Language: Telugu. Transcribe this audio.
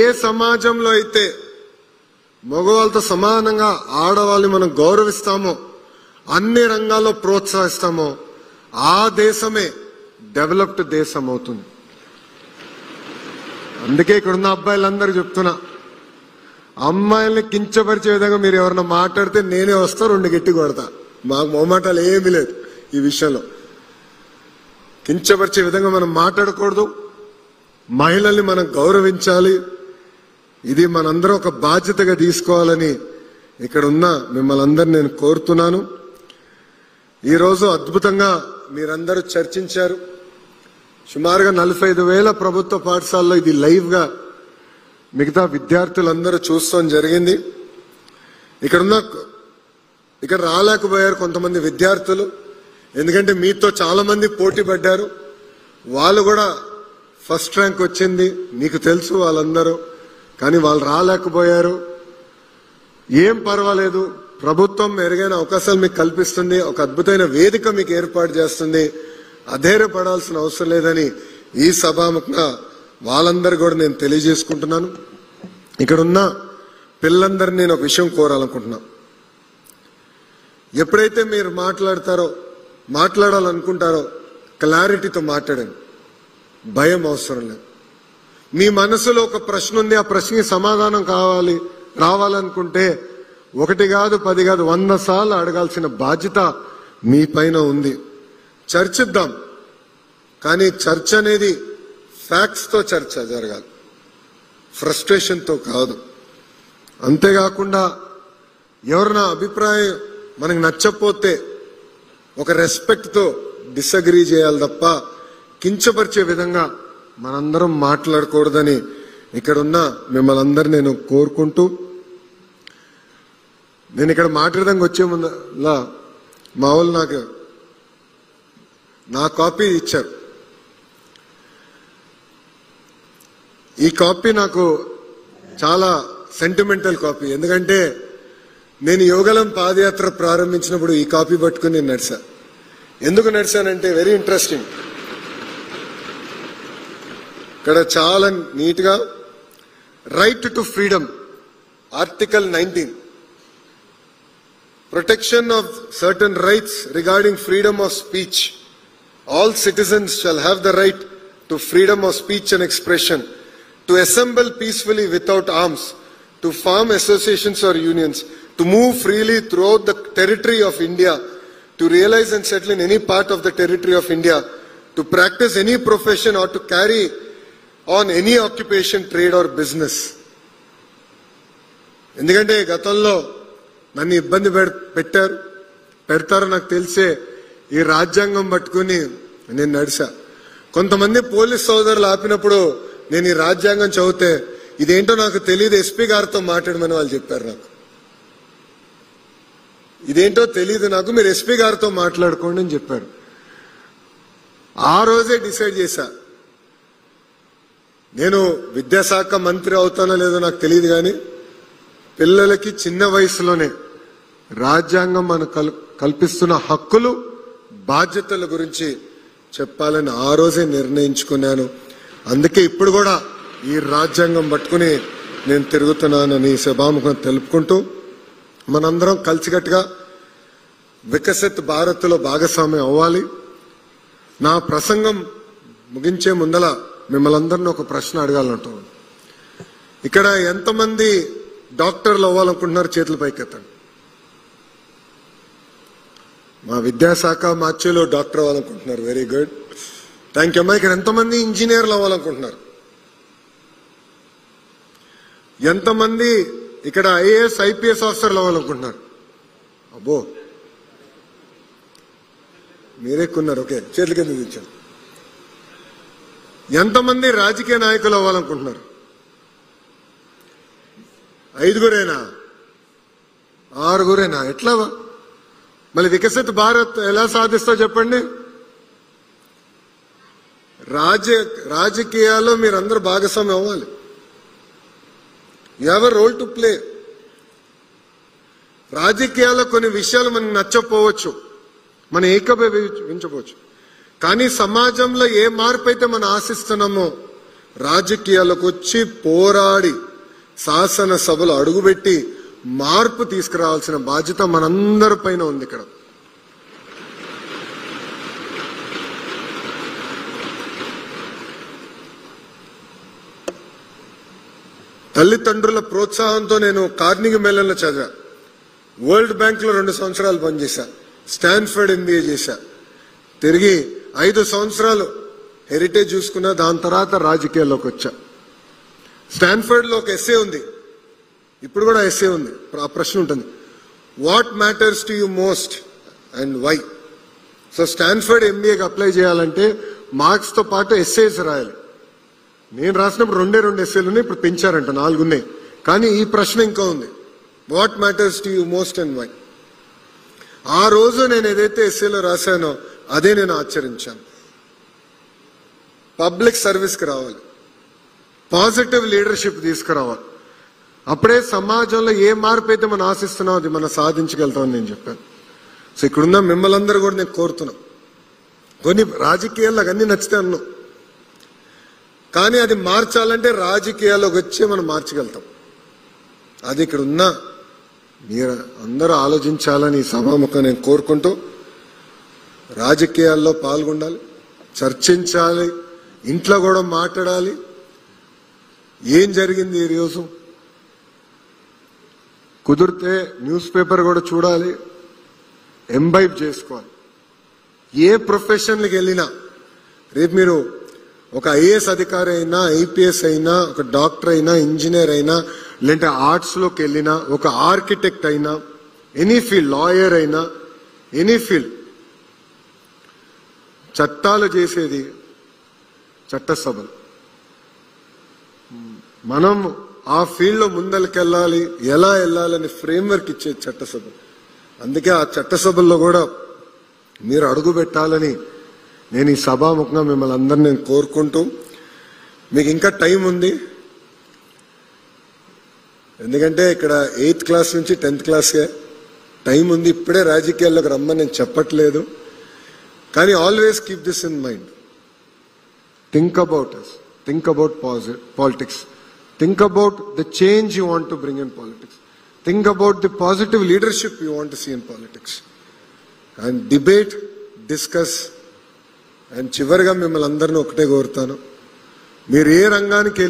ఏ సమాజంలో అయితే మగవాళ్ళతో సమానంగా ఆడవాళ్ళని మనం గౌరవిస్తామో, అన్ని రంగాల్లో ప్రోత్సహిస్తామో, ఆ దేశమే డెవలప్డ్ దేశం అవుతుంది. అందుకే ఇక్కడున్న అబ్బాయిలందరూ చెప్తున్నా, అమ్మాయిల్ని కించపరిచే విధంగా మీరు ఎవరన్నా మాట్లాడితే నేనే వస్తా, 2 గట్టి కొడతా. మాకు మొహమాటాలు ఏమీ లేదు ఈ విషయంలో. కించపరిచే విధంగా మనం మాట్లాడకూడదు. మహిళల్ని మనం గౌరవించాలి. ఇది మనందరం ఒక బాధ్యతగా తీసుకోవాలని ఇక్కడ ఉన్న మిమ్మల్ని అందరినీ నేను కోరుతున్నాను. ఈరోజు అద్భుతంగా మీరందరూ చర్చించారు. సుమారుగా 45,000 ప్రభుత్వ పాఠశాలలో ఇది లైవ్ గా మిగతా విద్యార్థులందరూ చూస్తాం జరిగింది. ఇక్కడ రాలేకపోయారు కొంతమంది విద్యార్థులు, ఎందుకంటే మీతో చాలా మంది పోటీ పడ్డారు. వాళ్ళు కూడా ఫస్ట్ ర్యాంక్ వచ్చింది, మీకు తెలుసు వాళ్ళందరూ. కానీ వాళ్ళు రాలేకపోయారు. ఏం పర్వాలేదు, ప్రభుత్వం మెరుగైన అవకాశాలు మీకు కల్పిస్తుంది, ఒక అద్భుతమైన వేదిక మీకు ఏర్పాటు చేస్తుంది. అధైర్యపడాల్సిన అవసరం లేదని ఈ సభాముఖంగా వాళ్ళందరూ కూడా నేను తెలియజేసుకుంటున్నాను. ఇక్కడున్న పిల్లలందరినీ నేను ఒక విషయం కోరాలనుకుంటున్నా. ఎప్పుడైతే మీరు మాట్లాడాలనుకుంటారో క్లారిటీతో మాట్లాడండి. భయం అవసరం లేదు. మీ మనసులో ఒక ప్రశ్న ఉంది, ఆ ప్రశ్నకి సమాధానం రావాలనుకుంటే 1 కాదు 10 కాదు 100 సార్లు అడగాల్సిన బాధ్యత మీ పైన ఉంది. చర్చిద్దాం, కానీ చర్చ అనేది ఫ్యాక్ట్స్ తో చర్చ జరగాలి, ఫ్రస్ట్రేషన్ తో కాదు. అంతేకాకుండా ఎవరైనా అభిప్రాయం మనకు నచ్చకపోతే ఒక రెస్పెక్ట్ తో డిసగ్రీ చేయాలి తప్ప కించపరిచే విధంగా మనందరం మాట్లాడకూడదని ఇక్కడున్న మిమ్మల్ని అందరినీ నేను కోరుకుంటూ, నేను ఇక్కడ మాట్లాడడానికి వచ్చే ముందులా మా వాళ్ళు నా కాపీ ఇచ్చారు. ఈ కాపీ నాకు చాలా సెంటిమెంటల్ కాపీ. ఎందుకంటే నేను యోగలం పాదయాత్ర ప్రారంభించినప్పుడు ఈ కాపీ పట్టుకుని నేను నడిచా. ఎందుకు నడిచానంటే వెరీ ఇంట్రెస్టింగ్. ఇక్కడ చాలా నీట్ గా right to freedom, article 19, protection of certain rights regarding freedom of speech. All citizens shall have the right to freedom of speech and expression, to assemble peacefully without arms, to form associations or unions, to move freely throughout the territory of India, to realize and settle in any part of the territory of India, to practice any profession or to carry on any occupation, trade or business. ఎందుకంటే గతంలో నన్ను ఇబ్బంది పెడతారో నాకు తెలిసే ఈ రాజ్యాంగం పట్టుకుని నేను నడిచా. కొంతమంది పోలీస్ సోదరులు ఆపినప్పుడు నేను ఈ రాజ్యాంగం చదివితే ఇదేంటో నాకు తెలియదు, ఎస్పీ గారితో మాట్లాడమని వాళ్ళు చెప్పారు. నాకు ఇదేంటో తెలియదు, నాకు మీరు ఎస్పీ గారితో మాట్లాడుకోండి అని చెప్పారు. ఆ రోజే డిసైడ్ చేశా, నేను విద్యాశాఖ మంత్రి అవుతానో లేదో నాకు తెలియదు, కానీ పిల్లలకి చిన్న వయసులోనే రాజ్యాంగం మనకు కల్పిస్తున్న హక్కులు బాధ్యతల గురించి చెప్పాలని ఆ రోజే నిర్ణయించుకున్నాను. అందుకే ఇప్పుడు కూడా ఈ రాజ్యాంగం పట్టుకుని నేను తిరుగుతున్నానని సభాముఖం తెలుపుకుంటూ, మనందరం కలిసికట్టుగా వికసిత్ భారత్ లో భాగస్వామ్యం అవ్వాలి. నా ప్రసంగం ముగించే ముందల మిమ్మల్ని అందరినీ ఒక ప్రశ్న అడగాలంటాను. ఇక్కడ ఎంతమంది డాక్టర్లు అవ్వాలనుకుంటున్నారు? చేతుల పైకెత్తండి. మా విద్యాశాఖ మార్చిలో డాక్టర్ అవ్వాలనుకుంటున్నారు. వెరీ గుడ్, థ్యాంక్ యూ అమ్మా. ఇక్కడ ఎంతమంది ఇంజనీర్లు అవ్వాలనుకుంటున్నారు? ఎంతమంది ఇక్కడ ఐఏఎస్ ఐపీఎస్ ఆఫీసర్లు అవ్వాలనుకుంటున్నారు? అబ్బో మీరెక్కున్నారు. ఓకే, చేతుల కింద తెచ్చారు. ఎంతమంది రాజకీయ నాయకులు అవ్వాలనుకుంటున్నారు? 5గురేనా? 6గురేనా? ఎట్లా? మళ్ళీ వికసిత్ భారత్ ఎలా సాధిస్తా చెప్పండి? రాజకీయాల్లో మీరందరూ భాగస్వామ్యం అవ్వాలి. You have a role to play. రాజకీయాల్లో కొన్ని విషయాలు మనకు నచ్చకపోవచ్చు, మనం ఏకీభవించవచ్చు, కానీ సమాజంలో ఏ మార్పు అయితే మనం ఆశిస్తున్నామో రాజకీయాలకు వచ్చి పోరాడి శాసనసభలో అడుగుపెట్టి మార్పు తీసుకురావాల్సిన బాధ్యత మనందరిపైన ఉంది. ఇక్కడ తల్లిదండ్రుల ప్రోత్సాహంతో నేను కార్నిగీ మెల్లన్లో చదివా, వరల్డ్ బ్యాంక్ లో 2 సంవత్సరాలు పనిచేశా, స్టాన్ఫర్డ్ MBA చేశా, తిరిగి 5 సంవత్సరాలు హెరిటేజ్ చూసుకున్నా. దాని తర్వాత రాజకీయాల్లోకి వచ్చా. స్టాన్ఫర్డ్ లో ఒక ఎస్సే ఉంది, ఇప్పుడు కూడా ఎస్సే ఉంది. ఆ ప్రశ్న ఉంటుంది, what matters to you most and why. So Stanford MBAకి అప్లై చేయాలంటే మార్క్స్ తో పాటు ఎస్సేస్ రాయాలి. నేను రాసినప్పుడు 2 ఎస్సేలు ఉన్నాయి, ఇప్పుడు పెంచారంట 4 ఉన్నాయి. కానీ ఈ ప్రశ్న ఇంకా ఉంది, what matters to you most and why. ఆ రోజు నేను ఏదైతే ఎస్సేలో రాశానో అదే నేను ఆచరించాను. పబ్లిక్ సర్వీస్కి రావాలి, పాజిటివ్ లీడర్షిప్ తీసుకురావాలి. అప్పుడే సమాజంలో ఏ మార్పు అయితే మనం ఆశిస్తున్నాం అది మనం సాధించగలుగుతామని నేను చెప్పాను. సో ఇక్కడున్న మిమ్మల్ని అందరూ కూడా నేను కోరుతున్నాం, కొన్ని రాజకీయాల్లో అన్నీ నచ్చితే అన్నాం, కానీ అది మార్చాలంటే రాజకీయాల్లోకి వచ్చి మనం మార్చగలుగుతాం. అది ఇక్కడ ఉన్నా మీరు అందరూ ఆలోచించాలని సభాముఖంగా నేను కోరుకుంటూ, రాజకీయాల్లో పాల్గొనాలి, చర్చించాలి, ఇంట్లో కూడా మాట్లాడాలి. ఏం జరిగింది ఈరోజు కుదిరితే న్యూస్ పేపర్ కూడా చూడాలి, ఎంబైబ్ చేసుకోవాలి. ఏ ప్రొఫెషన్కి వెళ్ళినా రేపు మీరు ఒక IAS అధికారి అయినా, IPS అయినా, ఒక డాక్టర్ అయినా, ఇంజనీర్ అయినా, లేదంటే ఆర్ట్స్లోకి వెళ్ళినా, ఒక ఆర్కిటెక్ట్ అయినా, ఎనీ ఫీల్డ్, లాయర్ అయినా, ఎనీ ఫీల్డ్, చట్టాలు చేసేది చట్టసభలు. మనం ఆ ఫీల్డ్లో ముందరికెళ్ళాలి, ఎలా వెళ్ళాలని ఫ్రేమ్వర్క్ ఇచ్చే చట్టసభ. అందుకే ఆ చట్టసభల్లో కూడా మీరు అడుగు పెట్టాలని నేను ఈ సభాముఖంగా మిమ్మల్ని అందరినీ నేను కోరుకుంటూ, మీకు ఇంకా టైం ఉంది. ఎందుకంటే ఇక్కడ 8th క్లాస్ నుంచి 10th క్లాస్కే టైం ఉంది. ఇప్పుడే రాజకీయాల్లోకి రమ్మని నేను చెప్పట్లేదు, కానీ always keep this in mind. Think about us, think about politics, think about the change you want to bring in politics, think about the positive leadership you want to see in politics, and debate, discuss. And చివరిగా మిమ్మల్ని అందరినీ ఒకటే కోరుతాను, మీరు ఏ రంగానికి